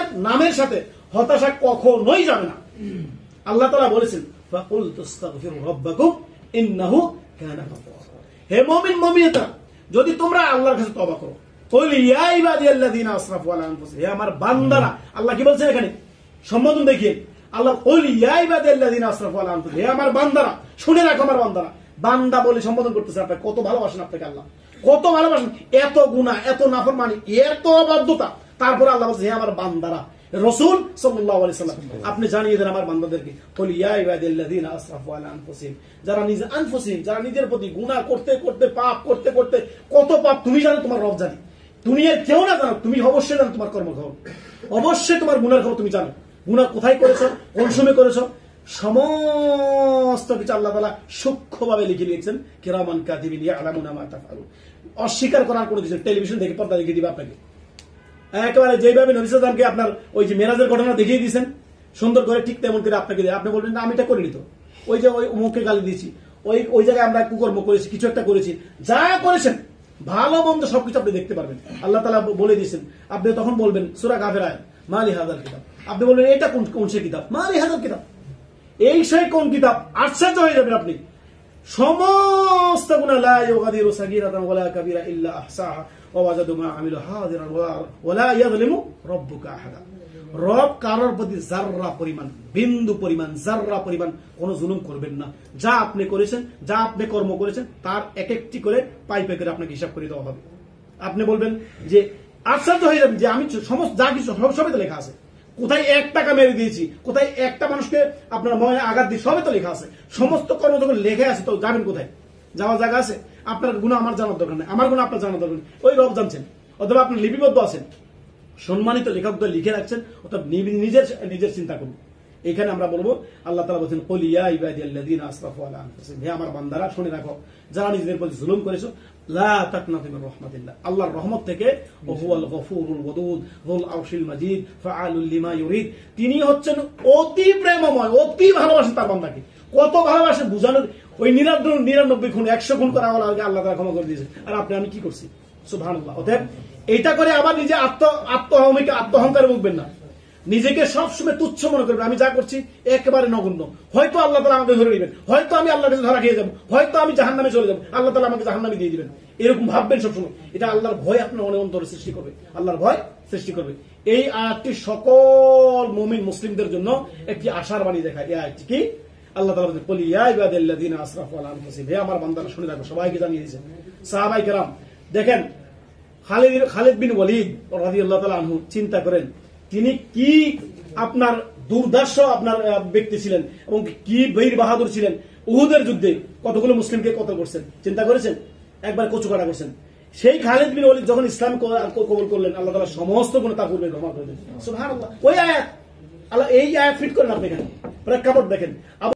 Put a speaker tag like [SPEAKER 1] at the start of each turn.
[SPEAKER 1] রবের নামের সাথে হতাশা কখনোই যাবে না। আল্লাহ তাআলা বলেছেন ফাকুল তাস্তাগফিরু রাব্বাকুম ইন্নাহু কানা গাফফারা। হে মুমিন মুমিনাতা, যদি তোমরা আল্লাহর কাছে তওবা করো, কুল ইয়া ইবাদিয়াল্লাযিনা আসরাফু আলা আনফুসিহিম, হে আমার বান্দারা, আল্লাহ কি বলছেন এখানে সম্বোধন দেখিয়ে, আল্লাহ কুল ইয়া ইবাদিয়াল্লাযিনা আসরাফু আলা আনফুসিহিম, হে আমার বান্দারা, শুনে রাখো আমার বান্দারা। বান্দা বলে সম্বোধন করতেছে, আপনি কত ভালোবাসেন আপনাকে আল্লাহ, কত ভালোবাসেন, এত গুনাহ, এত নাফরমানি, এত অবাধ্যতা, তারপরে আল্লাহ বলছে হে আমার বান্দারা। রাসূল সাল্লাল্লাহু আলাইহি সাল্লাম আপনি জানিয়ে দেন আমার বান্দাদেরকে, কুল ইয়া ইবাদিয়াল্লাযিনা আসরাফু আলা আনফুসিহিম, যারা যারা নিজের প্রতি গুনাহ করতে করতে, পাপ করতে করতে, কত পাপ তুমি জানো, তোমার রব জানে, দুনিয়ার কেউ না জানো, তুমি অবশ্যই জানো তোমার কর্মখবর, অবশ্যই তোমার গুনার খবর তুমি জানো, গুনাহ কোথায় করেছো, কোন সময় করেছো, সমস্ত কিছু আল্লাহ তাআলা সূক্ষ্মভাবে লিখে দিয়েছেন। কিরামান কাতিবিন ইয়ালামুনা মা তাফআলুন। অস্বীকার করার কোনো কিছু, টেলিভিশন দেখে পর্দা দেখিয়ে দিবে আপনাকে, একেবারে যেভাবে নবী সাল্লাল্লাহু আলাইহি ওয়াসাল্লামকে আপনার ওই যে মেরাজের ঘটনা দেখিয়ে দিয়েছেন সুন্দর করে, ঠিক তেমন করে আপনাকে দিয়ে, আপনি বলবেন না আমি এটা করিনি তো, ওই যে ওই মুখে গালি দিয়েছি, ওই জায়গায় আমরা কুকর্ম করেছি, কিছু একটা করেছি, যা করেছেন ভালো মন্দ সবকিছু আপনি দেখতে পারবেন। আল্লাহ তাআলা বলে দিয়েছেন, আপনি তখন বলবেন সূরা কাফির আয়াত, মালি হাযাল কিতাব, আপনি বলবেন এটা কোন সে কিতাব, মালি হাযাল কিতাব, এই সেই কোন কিতাব, আশ্চর্য হয়ে যাবেন আপনি। সমস্ত গুনাহ লা ইউগাদিরু সাগীরাতান ওয়ালা কাবীরা ইল্লা আহসাহা ওয়া ওয়াজাদু মা আমিলু হাদিরান ওয়া লা ইয়াযলিমু রাব্বুকা আহাদা। রব কারোর প্রতি জাররা পরিমাণ, বিন্দু পরিমাণ, জাররা পরিমাণ কোনো জুলুম করবেন না। যা আপনি করেছেন, যা আপনি কর্ম করেছেন, তার এক একটি করে পাইপে করে আপনাকে হিসাব করে দেওয়া হবে। আপনি বলবেন যে আশ্চর্য হয়ে যাবেন যে আমি সমস্ত যা কিছু সবই তো লেখা আছে, কোথায় 1 টাকা মেরে দিয়েছি, কোথায় একটা মানুষকে আপনার মনে আঘাত দিয়েছি, সবই তো লেখা আছে। সমস্ত কর্ম যখন লেখা আছে তো যাবেন কোথায়, যাওয়ার জায়গা আছে? আপনার গুনাহ আমার জানার দরকার নেই, আমার গুনাহ আপনার জানার দরকার নেই, ওই রব জানছেন। অথবা আপনি লিপিবদ্ধ আছেন, সম্মানিত লেখকদের লিখে রাখছেন, অর্থাৎ নিজের চিন্তা করুন। এখানে আমরা বলবো আল্লাহ তাআলা বলেছেন কুল ইয়া ইবাদিয়াল্লাযিনা আসরাফু আলা আনফুসিহিম, হে আমার বান্দারা শুনে রাখো, যারা নিজেদের প্রতি জুলুম করেছো, লা তাকনাতু মির রাহমাতিল্লাহ, আল্লাহর রহমত থেকে, ওয়া হুয়াল গফুরুল ওয়াদুদ যুল আরশিল মাজিদ ফাআলুল লিমা ইউরিদ, তিনি হচ্ছেন অতি প্রেমময়, অতি ভালোবাসেন তার বান্দাকে। কত ভালোবাসেন বুঝানোর, ওই 99 খুন 100 খুন করা হলো আল্লাহ তাআলা ক্ষমা করে দিয়েছেন, আর আপনি আমি কি করছি, সুবহানাল্লাহ। অতএব এটা করে আবার নিজে আত্মহংকারে ভুগবেন না, নিজেকে সবসময় তুচ্ছ মনে করবেন, আমি যা করছি একেবারে নগণ্য, হয়তো আল্লাহ তাআলা আমাকে ধরে নেবেন, হয়তো আমি আল্লাহর কাছে ধরা খেয়ে যাবো, হয়তো আমি জাহান্নামে চলে যাবো, আল্লাহ তাআলা আমাকে জাহান্নামে দিয়ে দিবেন, এরকম ভাববেন সবসময়। এটা আল্লাহর ভয় আপনার মনে অন্তরে সৃষ্টি করবে, আল্লাহর ভয় সৃষ্টি করবে। এই আয়াতটি সকল মুমিন মুসলিমদের জন্য একটি আশার বাণী দেখায়। এই আয়াতটি কি? আল্লাহ তাআলা বলেন কুল ইয়া ইবাদিয়াল্লাযিনা আসরাফু আলা আনফুসিহিম, হে আমার বান্দারা শুনে রাখো, সবাইকে জানিয়ে দিয়েছেন। সাহাবায়ে কেরাম দেখেন, খালিদ বিন ওয়ালিদ রাদিয়াল্লাহু তাআলা আনহু, চিন্তা করেন তিনি কি আপনার দুর্ধর্ষ আপনার ব্যক্তি ছিলেন এবং কি বীর বাহাদুর ছিলেন। উহুদের যুদ্ধে কতগুলো মুসলিমকে কতল করছেন, চিন্তা করেছেন, একবার কচুকাটা করছেন। সেই খালিদ বিন ওয়ালিদ যখন ইসলাম কবুল করলেন, আল্লাহ তাআলা সমস্ত গুনাহ তার পূর্বে ক্ষমা করে দিলেন। সুবহানাল্লাহ। ওই আয়াত, আল্লাহ এই আয়াত ফিট করেন আপনি এখানে, প্রেক্ষাপট দেখেন।